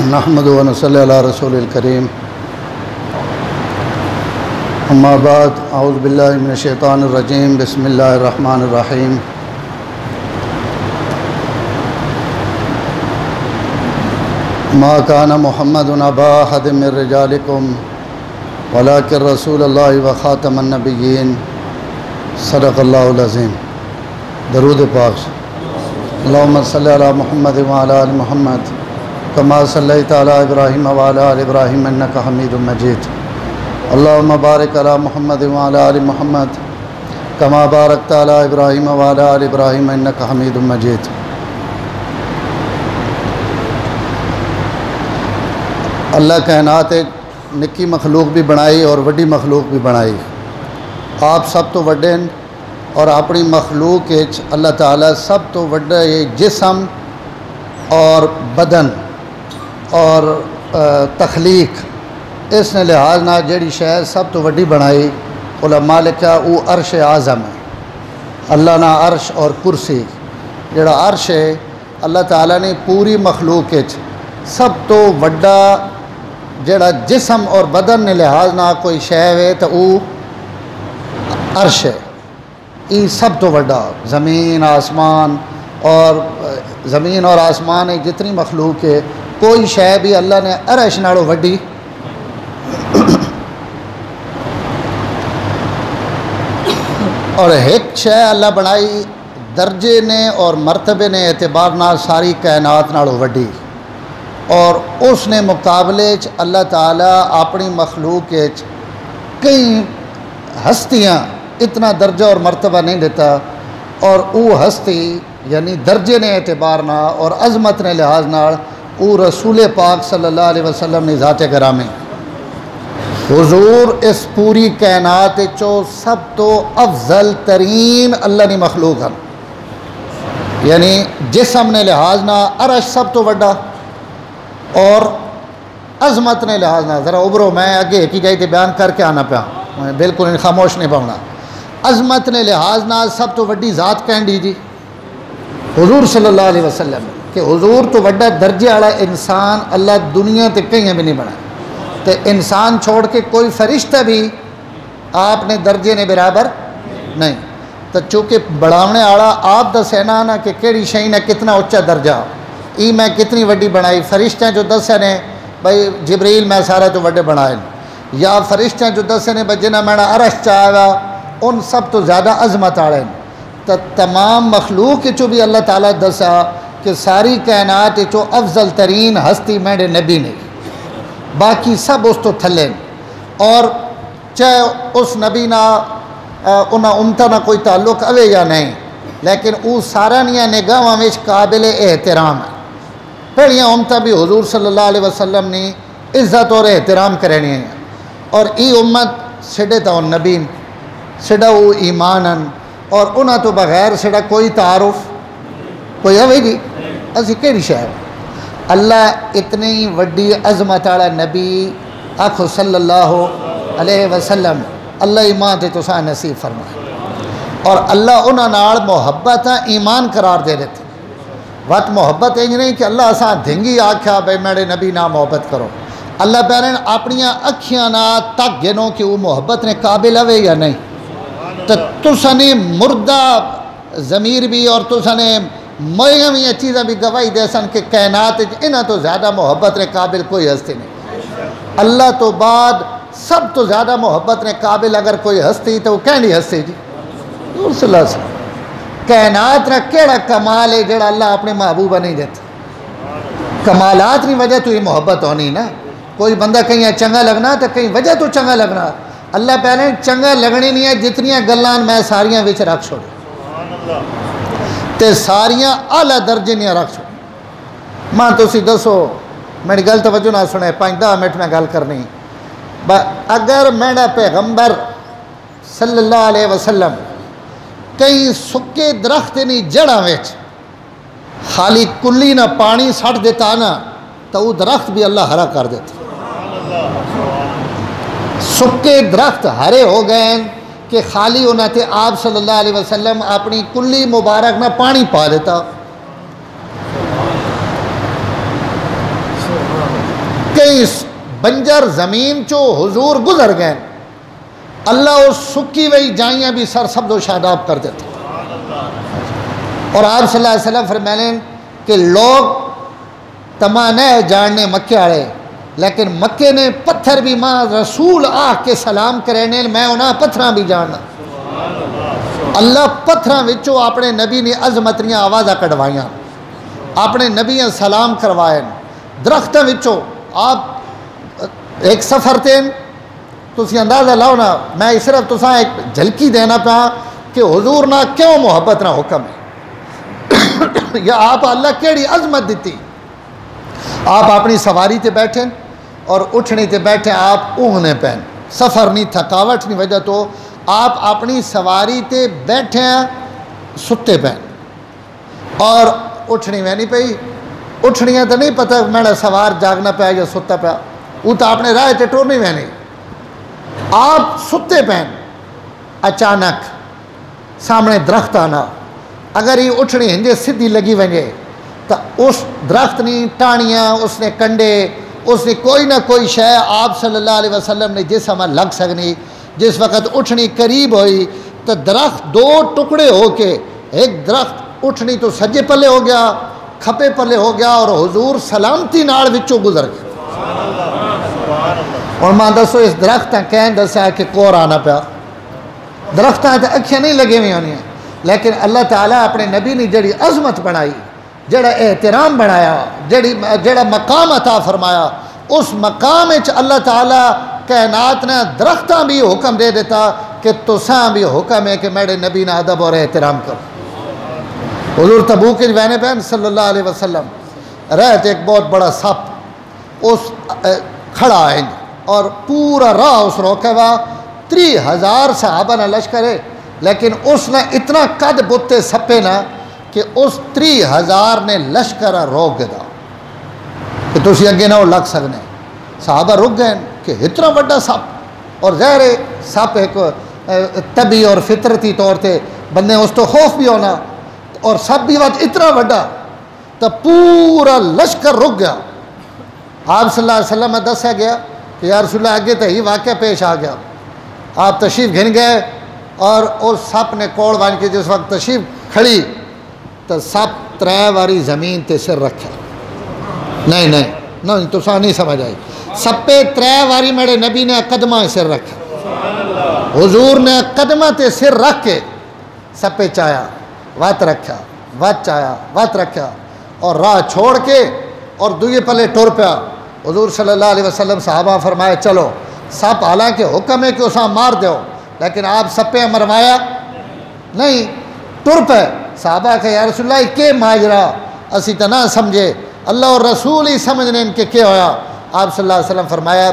نحمد و نصلی علی رسول الکریم اما بعد اعوذ باللہ من الشیطان الرجیم بسم اللہ الرحمن الرحیم ما کان محمد ابا احد من رجالکم ولکن رسول اللہ و خاتم النبیین صدق اللہ العظیم۔ درود پاک۔ اللہم صلی علی محمد وعلی آل محمد کما صلیت علی ابراہیم وعلی آل ابراہیم انک حمید مجید۔ اللہم بارک علی محمد وعلی آل محمد کما بارکت علی ابراہیم وعلی آل ابراہیم انک حمید مجید۔ اللہ کائنات ایک نکی مخلوق بھی بنائی اور وڈی مخلوق بھی بنائی۔ آپ سب تو وڈے ہیں اور اپنی مخلوق اللہ تعالیٰ سب تو وڈا یہ جسم اور بدن اور تخلیق اس نے لحاظ نہ جڑی شے سب تو وڈی بنائی علماء لکھا وہ عرش اعظم ہے۔ اللہ نہ عرش اور کرسی جڑا عرش ہے اللہ تعالیٰ نے پوری مخلوق سب تو وڈا جڑا جسم اور بدن نے لحاظ نہ کوئی شے ہے تو وہ عرش ہے۔ یہ سب تو وڈا زمین آسمان اور آسمان جتنی مخلوق ہے کوئی شے بھی اللہ نے عرش نالوں وڈی اور ایک شے اللہ بنائی درجے نے اور مرتبے نے اعتبار نال ساری کائنات نالوں وڈی، اور اس نے مقابلے اللہ تعالیٰ اپنی مخلوق کئی ہستیاں اتنا درجہ اور مرتبہ نہیں دیتا، اور وہ ہستی یعنی درجے نے اعتبار نہ اور عظمت نے لحاظ نال وہ رسول پاک صلی اللہ علیہ وسلم نے ذات گرامی حضور اس پوری کائنات سب تو افضل ترین اللہ نے مخلوق ہیں، یعنی جسم نے لحاظ نہ عرش سب تو وڈا اور عظمت نے لحاظ نہ ذرا ابرو میں اگے کی گئی تھی بیان کر کے آنا پیا، میں بالکل خاموش نہیں پاؤنا۔ عظمت نے لحاظ نہ سب تو وڈی ذات کہیں جی حضور صلی اللہ علیہ وسلم کہ حضور تو وڈا درجے والا انسان اللہ دنیا تے کہیں بھی نہیں بنا، تے انسان چھوڑ کے کوئی فرشتہ بھی آپ نے درجے نے برابر نہیں، تو چونکہ بڑھاونے والا آپ دسے نا کہ کیڑی شئی نے کتنا اچا درجہ ای میں کتنی وڈی بنائی، فرشتہ جو دسے نے بھائی جبریل میں سارا تو وڈے بنائے، یا فرشتہ جو دسے نے بھائی جنہ میں عرش چاہا ان سب تو زیادہ عظمت آڑے، تو تمام مخلوق چو بھی اللہ تعالیٰ دسا کہ ساری کائنات چو افضل ترین ہستی میرے نبی نے، باقی سب اس تو تھلے، اور چاہے اس نبی نہ انہاں امتہ نہ کوئی تعلق اوے یا نہیں، لیکن وہ سارا نیا نگاہ میں قابل احترام ہے۔ پہلیاں امتہ بھی حضور صلی اللہ علیہ وسلم نے عزت اور احترام کرنی ہے، اور ای امت سڈے تو نبی سڈا وہ ایمانن، اور انہاں تو بغیر سڈا کوئی تعارف کوئی ہوئے گی اسی کیڑی شے اللہ اتنی وڈی عظمت والا نبی آکھو صلی اللہ علیہ وسلم اللہ ایمان تے تساں نصیب فرمائے، اور اللہ انہاں نال محبت ایمان قرار دے دیتے۔ وقت محبت انج نہیں کہ اللہ اساں دھنگی آکھا بھائی میرے نبی نہ محبت کرو، اللہ پہلے اپنیاں اکھیاں نہ تک گنو کہ وہ محبت نے قابل ہوئے یا نہیں، تو تساں مردہ ضمیر بھی اور تساں موئیاں بھی چیزیں بھی گواہی دے سن کہ کائنات انہاں تو زیادہ محبت نے قابل کوئی ہستی نہیں۔ اللہ تو بعد سب تو زیادہ محبت نے قابل اگر کوئی ہستی تو وہ کہنی ہستی جی حضور صلی اللہ علیہ وسلم۔ کائنات نہ کیڑا کمال ہے جڑا اللہ اپنے محبوبہ نہیں دیتا، کمالات نہیں وجہ تو یہ محبت ہونی نا، کوئی بندہ کہیں چنگا لگنا تو کہیں وجہ تو چنگا لگنا، اللہ پہلے چنگا لگنی نہیں ہے جتنیاں گلان میں ساریاں وچ رکھ چھوڑے تے ساریاں اعلیٰ درجے نہیں رکھ چھوڑے۔ ماں تسی دسو میری گل توجہ نہ سنے 5-10 منٹ میں گل کرنی، اگر میرا پیغمبر صلی اللہ علیہ وسلم کئی سکے درخت نہیں جڑاں وچ خالی کلی نہ پانی سٹ دیتا نا تو وہ درخت بھی اللہ ہرا کر دیتا۔ سکے درخت ہرے ہو گئے کہ خالی انہاں تے آپ صلی اللہ علیہ وسلم اپنی کلی مبارک نہ پانی پا دیتا، بنجر زمین چو حضور گزر گئے اللہ اس سکی وئی جائیاں بھی سر سبز و شاداب کر دیتے اور آپ صلی اللہ علیہ وسلم فرمائیں کہ لوگ تمانے جاننے مکے آڑے لیکن مکے نے پتھر بھی ماں رسول آہ کے سلام کرنے میں انہاں پتھراں بھی جاننا اللہ پتھراں وچوں اپنے نبی نے عظمتریاں آوازہ کڑوائیاں اپنے نبیاں سلام کروائیں درختہ وچوں آپ ایک سفر تین تسی اندازہ لاؤ نا میں صرف تساں ایک جھلکی دینا پا کہ حضور نہ کیوں محبت نہ حکم ہے یا آپ اللہ کیڑی عظمت دیتی آپ اپنی سواری تے بیٹھیں اور اٹھنے تے بیٹھیں آپ اونگنے پہن سفر نہیں تھکاوٹ نہیں وجہ تو آپ اپنی سواری تے بیٹھیں ستے پہن اور اٹھنی میں نہیں پئی اٹھنیاں تو نہیں پتہ میرا سوار جاگنا پیا یا ستا پیا وہ تو آپ نے راہ تے ٹورنی میں نہیں آپ ستے پہن اچانک سامنے درخت آنا اگر یہ اٹھنی ہنجے سدھی لگی ونجے تو اس درخت نے ٹانیاں اس نے کنڈے اس نے کوئی نہ کوئی شے آپ صلی اللہ علیہ وسلم نے جس ہمیں لگ سکنی جس وقت اٹھنی قریب ہوئی تو درخت دو ٹکڑے ہو کے ایک درخت اٹھنی تو سجے پلے ہو گیا کھپے پلے ہو گیا اور حضور سلامتی نال وچوں گزر گئے اور ماں دسو اس درخت کہیں دسا کہ کور آنا پیا درخت اکھیاں نہیں لگے ہوئی ہونی ہیں لیکن اللہ تعالیٰ اپنے نبی نے جڑی عظمت بنائی جڑا احترام بنایا جڑا مقام عطا فرمایا اس مقام وچ اللہ تعالیٰ کائنات نے درختاں بھی حکم دے دیتا کہ تساں بھی حکم ہے کہ میرے نبی نے ادب اور احترام کرو حضور تبوک وینے پہن صلی اللہ علیہ وسلم رہت ایک بہت بڑا سپ اس کھڑا ہے اور پورا راہ اس روکے ہوا 30,000 صحابہ نہ لشکر ہے لیکن اس نے اتنا قد بتے سپے نہ کہ اس 30,000 نے لشکر روک گیا کہ تسی اگے نہ لگ سکنے صحابہ رک گئے کہ اتنا بڑا سپ اور ظاہر سپ ایک طبی اور فطرتی طور تے بندے اس تو خوف بھی ہونا اور سپ بھی وقت اتنا بڑا تو پورا لشکر رک گیا آپ صلی اللہ علیہ وسلم میں دسیا گیا کہ یا رسول اللہ آگے تو ہی واقعہ پیش آ گیا آپ تشریف گھن گئے اور اس سپ نے کوڑ بان کے جس وقت تشریف کھڑی تو سپ 3 واری زمین تے سر رکھا نہیں تو نہیں سمجھ آئی سپے 3 واری میرے نبی نے قدمہ سر رکھا حضور نے قدمہ تے سر رکھ کے سپے چایا وات رکھا وات چایا وات رکھا اور راہ چھوڑ کے اور دوئے پلے ٹور پیا حضور صلی اللہ علیہ وسلم صحابہ فرمائے چلو سپ حالانکہ حکم ہے کہ اسا مار دیو لیکن آپ سپے مروایا نہیں ٹر پہ صحابہ کہ یا رسول اللہ کے ماجرا اسی تو نہ سمجھے اللہ اور رسول ہی سمجھنے ان کے کیا ہویا آپ صلی اللہ علیہ وسلم فرمایا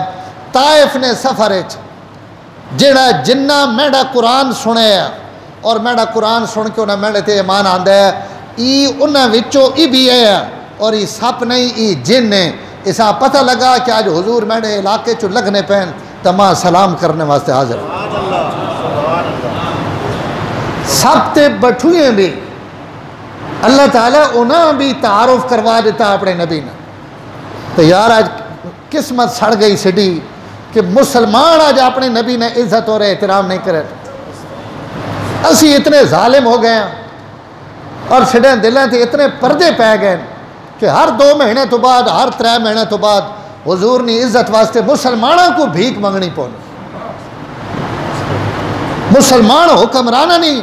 طائف نے سفر جڑا جنہ میڈا قرآن سنے اور میڈا قرآن سن کے انہیں میڈے تے ایمان آندہ ہے ای انہیں وچو ای بھی ہے اور ای سپ نہیں ای جن ہے اسا پتہ لگا کہ آج حضور میڈے علاقے چو لگنے پہن تمام سلام کرنے واسطے حاضر سب تے بٹھوئیں بھی اللہ تعالیٰ انہاں بھی تعارف کروا دیتا اپنے نبی نے تو یار آج قسمت سڑ گئی سٹی کہ مسلمان آج اپنے نبی نے عزت اور احترام نہیں کرے اسی اتنے ظالم ہو گئے ہیں اور سڑیں دلیں تھے اتنے پردے پہ گئے کہ ہر 2 مہینے تو بعد ہر 3 مہینے تو بعد حضور نے عزت واسطے مسلمانوں کو بھیک منگنی پونی مسلمان حکمرانہ نہیں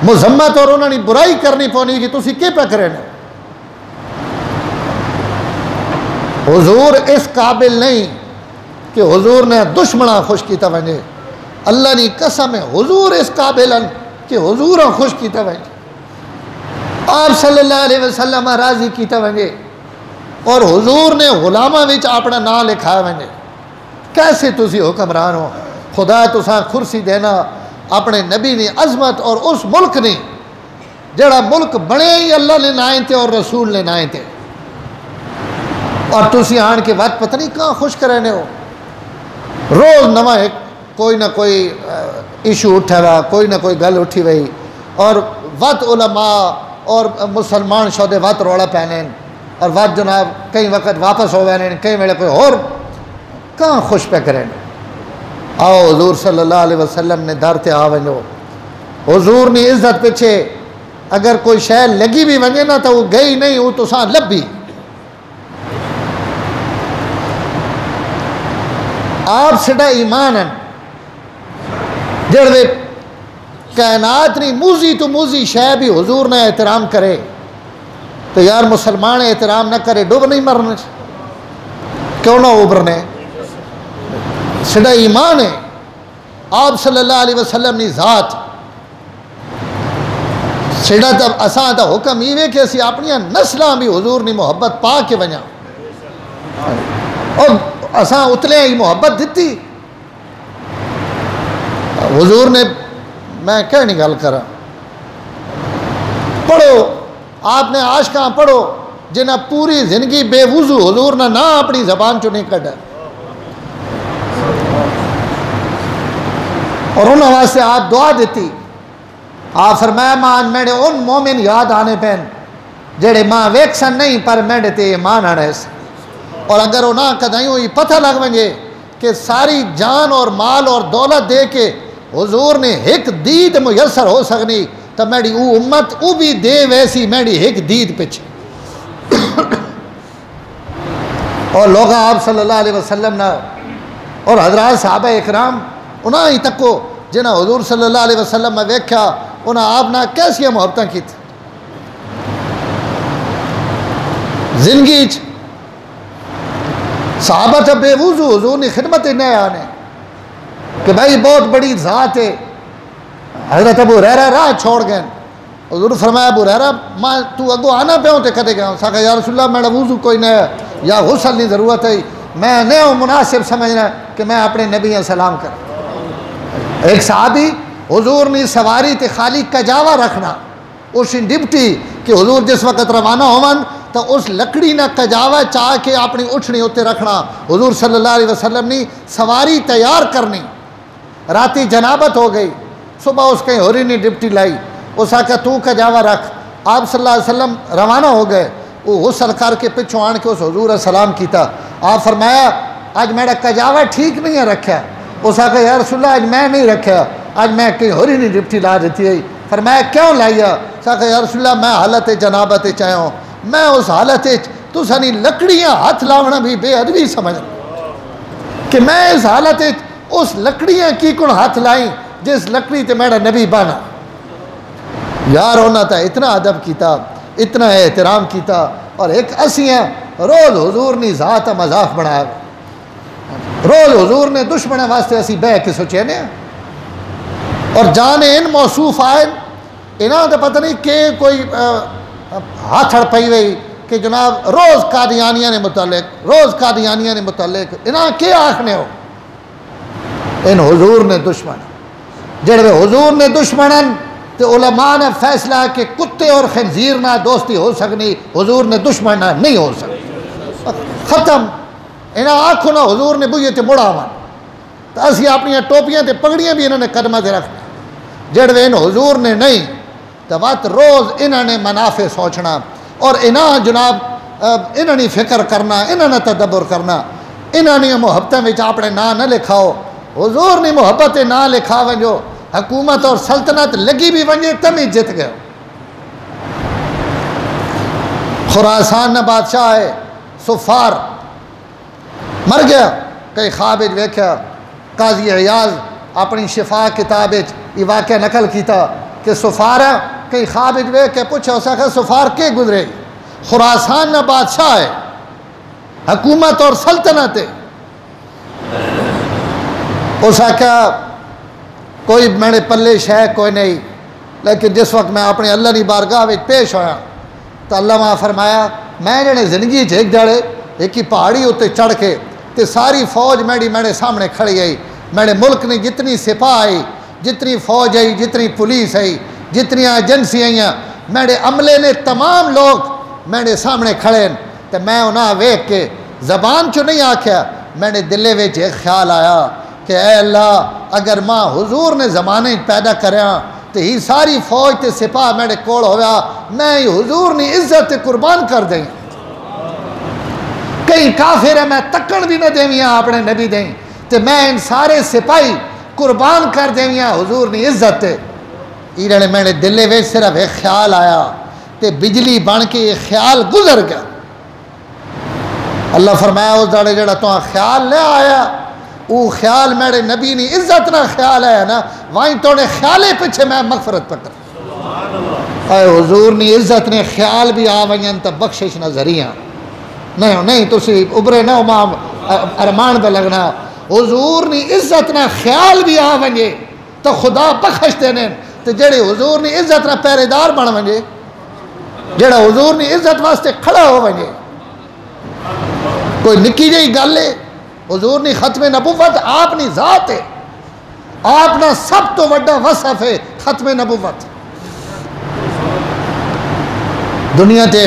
مذمت اور انہوں نے برائی کرنی پونی کہ تسی کیا پہ کریں حضور اس قابل نہیں کہ حضور نے دشمنہ خوش کیتا ونجے اللہ نے قسم ہے حضور اس قابل کہ حضور خوش کیتا ونجے آپ صلی اللہ علیہ وسلم راضی کیتا ونجے اور حضور نے غلامہ وچ اپنا نام لکھایا ونجے کیسے تسی حکمران ہو خدا تساں کرسی دینا اپنے نبی نے عظمت اور اس ملک نے جڑا ملک بڑے ہی اللہ نے نائیں تھے اور رسول نے نائیں تھے اور تسی آن کے وقت پتہ نہیں کہاں خوش کرنے ہو روز نواں کوئی نہ کوئی ایشو اٹھا ہوا کوئی نہ کوئی گل اٹھی ہوئی اور وقت علماء اور مسلمان شودے وقت روڑا پہنے اور وقت جناب کئی وقت واپس ہو گئے کئی ویلے کوئی اور کہاں خوش پہ کریں آؤ حضور صلی اللہ علیہ وسلم نے در تے آ ونجو حضور نے عزت پیچھے اگر کوئی شے لگی بھی ونجے نا تو وہ گئی نہیں وہ تو سان لبی آپ سڈا ایمان ہیں جڑے کائنات نہیں موزی تو موزی شے بھی حضور نے احترام کرے تو یار مسلمان احترام نہ کرے ڈوب نہیں مرنے کیوں نہ ابھرنے سڈا ایمان ہے آپ صلی اللہ علیہ وسلم نے ذات سڈا تب اساں دا حکم ایوے کہ اسی اپنی نسلاں بھی حضور نے محبت پا کے ونجا اور اساں اتلے ہی محبت دیتی حضور نے میں کہنی گل کرا پڑھو آپ نے عاشقاں پڑھو جنہیں پوری زندگی بے وضو حضور نہ اپنی زبان چو نہیں کڈا اور انہوں واسطے آپ دعا دیتی آپ فرمایا مان میرے ان مومن یاد آنے پین جڑے ماں ویکسن نہیں پر میرے تے ایمان آنے سے اور اگر وہ نہ کدائیوں یہ پتہ لگ ونجے کہ ساری جان اور مال اور دولت دے کے حضور نے ایک دید میسر ہو سکنی تو میری او امت او بھی دے ویسی میری ایک دید پچھے اور لوگ آپ صلی اللہ علیہ وسلم نے اور حضرات صحابہ اکرام انہاں ہی تکو جنہاں حضور صلی اللہ علیہ وسلم میں ویکھا انہاں آپ نے کیسی محبتیں کی تھی زندگی صحابہ تھا بے وضو حضور نے خدمت نئے آنے کہ بھائی بہت بڑی ذات ہے حضرت ابو ہریرہ راہ چھوڑ گئے حضور فرمایا ابو ہریرہ ماں تو اگو آنا پہ ہوں تے کدے گیا ہوں ساکھا یا رسول اللہ میرا وضو کوئی نہیں ہے یا غسل نہیں ضرورت ہے میں نہیں ہوں مناسب سمجھنا کہ میں اپنے نبی سلام کروں ایک صحابی حضور نے سواری تے خالی کجاوا رکھنا اس ڈپٹی کہ حضور جس وقت روانہ ہومن تو اس لکڑی نہ کجاوا چاہ کے اپنی اٹھنی ہوتے رکھنا حضور صلی اللہ علیہ وسلم نے سواری تیار کرنی راتی جنابت ہو گئی صبح اس کہیں ہوری نے ڈپٹی لائی اس آکھا تو کجاوا رکھ آپ صلی اللہ علیہ وسلم روانہ ہو گئے وہ غسل کر کے پچھو آن کے اس حضور سلام کیتا آپ فرمایا آج میرا کجاوا ٹھیک نہیں ہے رکھا اس آکھا یا رسول اللہ آج میں نہیں رکھا آج میں کہیں ہوری نہیں ڈپٹی لا دیتی ہے فرمایا کیوں لائیا ساکھا یا رسول اللہ میں حالت جنابت چاہے ہوں میں اس حالت تو سنی لکڑیاں ہاتھ لاؤنا بھی بے ادبی سمجھ کہ میں اس حالت اس لکڑیاں کی کن ہاتھ لائیں جس لکڑی تے میرا نبی بانا یار ہونا تھا اتنا ادب کیتا اتنا احترام کیتا اور ایک اسیاں روز حضور نے ذات مذاق بنایا روز حضور نے دشمن واسطے اسی بہ کے سوچے نے اور جانے ان موصوف آئے انہاں تو پتہ نہیں کہ کوئی ہاتھ ہڑ پئی وئی کہ جناب روز قادیانیہ نے متعلق انہاں کیا آکھنے ہو ان حضور نے دشمن جڑے حضور نے دشمنن تو علماء نے فیصلہ کہ کتے اور خنزیر نہ دوستی ہو سکنی حضور نے دشمن نہ نہیں ہو سکتی ختم انہاں آنکھوں نہ حضور نے بوئیے تے مڑا ون تو اسی اپنی ٹوپیاں تے پگڑیاں بھی انہوں نے قدمہ دے رکھنا جڑے ان حضور نے نہیں تو وقت روز انہوں نے منافع سوچنا اور انہاں جناب انہوں نے فکر کرنا انہوں نے تدبر کرنا انہوں نے محبتیں میں اپنے نا نہ لکھاؤ حضور نے محبت نا لکھا ونجو حکومت اور سلطنت لگی بھی ونجے تم ہی جت گئے خراسان نہ بادشاہ ہے صفار مر گیا کئی خواب ویکھیا قاضی عیاض اپنی شفا کتاب یہ واقعہ نقل کیتا کہ صفار کئی خواب ویکھ کے پوچھا اس آخر صفار کے گزرے خراسان نہ بادشاہ ہے حکومت اور سلطنت ہے اس آخر کوئی میرے پلے شے کوئی نہیں لیکن جس وقت میں اپنے اللہ کی بارگاہ میں پیش ہویا تو اللہ وہاں فرمایا میں جڑے زندگی ایک جڑے ایک ہی پہاڑی ہوتے چڑھ کے تے ساری فوج میرے سامنے کھڑی آئی میرے ملک نے جتنی سپاہ آئی جتنی فوج آئی جتنی پولیس آئی جتنی ایجنسی آئیاں میرے عملے نے تمام لوگ میرے سامنے کھڑے تو میں انہاں ویکھ کے زبان چو نہیں آکھیا میرے دلے وچ ایک خیال آیا کہ اے اللہ اگر ماں حضور نے زمانے پیدا کریا تو ہی ساری فوج تے سپاہ میرے کول ہویا میں حضور نے عزت قربان کر دیں کئی کافر ہے میں تکن بھی نہ دیویاں اپنے نبی دیں تے میں ان سارے سپاہی قربان کر دیویاں حضور نے عزت ہے. ایرے میں نے دلے وچ صرف ایک خیال آیا تے بجلی بن کے یہ خیال گزر گیا. اللہ فرمایا اس داڑے جڑا تو خیال نہ آیا وہ خیال میرے نبی نے عزت نہ خیال ہے نا وہیں تو نے خیالے پیچھے میں مغفرت پکر. اے حضور نے عزت نے خیال بھی آ ونجن تو بخشش نہ ذریعہ نہیں تسی ابرے نہ امام ارمان پہ لگنا. حضور نے عزت نہ خیال بھی آ ونجے تو خدا بخش دینے تو جڑے حضور نے عزت نہ پہرے دار بن ونجے جڑا حضور نے عزت واسطے کھڑا ہو ونجے. کوئی نکی جی گل ہے حضور نے ختم نبوت آپ نے ذات ہے آپ نے سب تو بڑا وصف ہے ختم نبوت. دنیا تے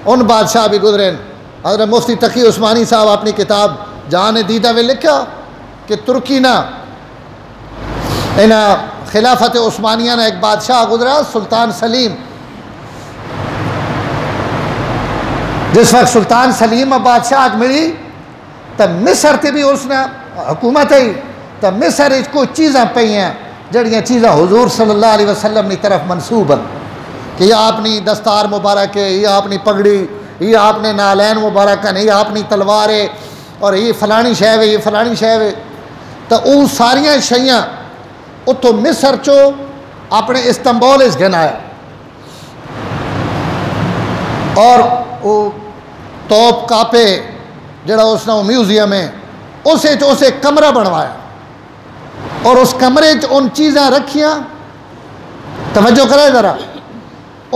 ان بادشاہ بھی گزرے. حضرت مفتی تقی عثمانی صاحب اپنی کتاب جان دیدہ میں لکھا کہ ترکی نا خلافت عثمانیہ نے ایک بادشاہ گزرا سلطان سلیم. جس وقت سلطان سلیم بادشاہ ملی تو مصر تے بھی اس نے حکومت ہے تو مصر کوئی چیزاں پہ ہیں جڑیاں چیزاں حضور صلی اللہ علیہ وسلم کی طرف منسوب ہیں کہ یہ آپ نے دستار مبارک ہے یہ آپ نے پگڑی یہ آپ نے نالین مبارک ہے یہ آپ نے تلوار ہے اور یہ فلانی شے ہے یہ فلانی شے ہے. تو وہ ساریاں شیاں اتو مصر چو اپنے استنبول اس گن آیا اور وہ توپ کاپے جڑا اس نے میوزیم ہے اسے کمرہ بنوایا اور اس کمرے ان چیزاں رکھیاں. توجہ کرے ذرا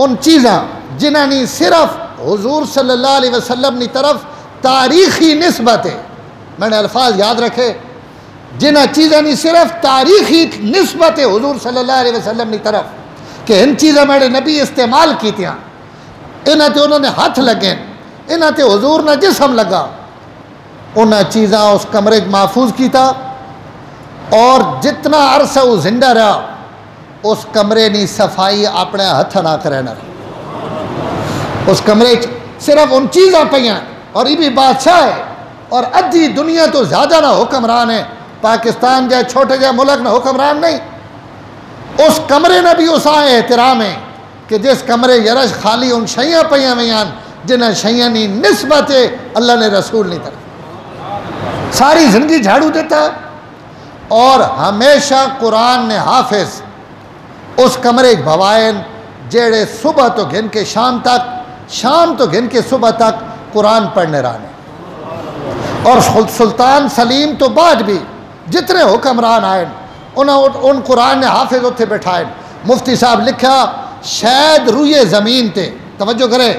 ان چیزاں جنہاں نے صرف حضور صلی اللہ علیہ وسلم کی طرف تاریخی نسبت ہے. میں نے الفاظ یاد رکھے جنہاں چیزاں نے صرف تاریخی نسبت ہے حضور صلی اللہ علیہ وسلم کی طرف کہ ان چیزاں میرے نبی استعمال کی تھیاں انہاں تے انہوں نے ہاتھ لگے انہاں تے حضور نہ جسم لگا انہاں چیزاں اس کمرے محفوظ کیتا اور جتنا عرصہ وہ زندہ رہا اس کمرے نے صفائی اپنے ہاتھ نہ کرنا. اس کمرے صرف ان چیزاں پہیاں اور یہ بھی بادشاہ ہے اور ادھی دنیا تو زیادہ نہ حکمران ہے. پاکستان جائے چھوٹے جائے ملک نہ حکمران نہیں. اس کمرے نے بھی اس آئے احترام ہے کہ جس کمرے یرش خالی ان شیاں پہیاں ویان جنہیں شیاں نہیں نسبت ہے اللہ نے رسول نہیں طرف ساری زندگی جھاڑو دیتا اور ہمیشہ قرآن نے حافظ اس کمرے بھوائن جیڑے صبح تو گھن کے شام تک شام تو گھن کے صبح تک قرآن پڑھنے رہنے. اور سلطان سلیم تو بعد بھی جتنے حکمران آئے ان قرآن نے حافظ اتنے بٹھائے. مفتی صاحب لکھا شاید روئے زمین تے توجہ کرے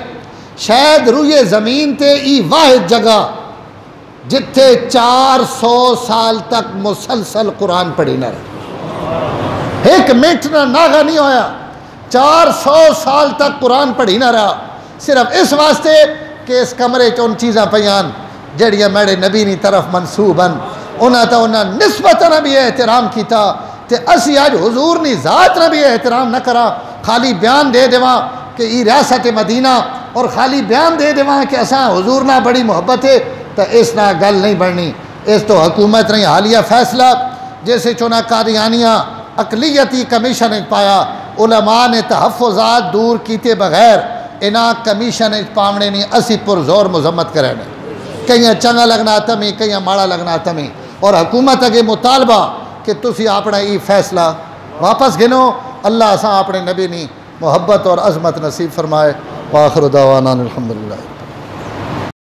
شاید روئے زمین تے ای واحد جگہ جتھے 400 سال تک مسلسل قرآن پڑھی نہ رہے ایک منٹ نہ ناغا نہیں ہویا 400 سال تک قرآن پڑھی نہ رہا صرف اس واسطے کہ اس کمرے چ ان چیزاں پیان جڑیاں میرے نبی نی طرف منسوباً انہاں تا انہاں نسبتاً بھی احترام کیتا تے اسی آج حضور نی ذات نہ بھی احترام نہ کرا خالی بیان دے دیواں کہ ای ریاست مدینہ اور خالی بیان دے دیواں کہ اساں حضور نہ بڑی محبت ہے تو اس نہ گل نہیں بڑھنی. اس تو حکومت نے حالیہ فیصلہ جیسے چنا قادیانیہ اقلیتی کمیشن پایا علماء نے تحفظات دور کیتے بغیر انہاں کمیشن پامنے نہیں اسی پر زور مذمت کرے نے کہیں چنگا لگنا تمی کہیں ماڑا لگنا تمی اور حکومت اگے مطالبہ کہ تسی اپنا یہ فیصلہ واپس گنو. اللہ اساں اپنے نبی نی محبت اور عظمت نصیب فرمائے. وآخر دعوانا الحمدللہ.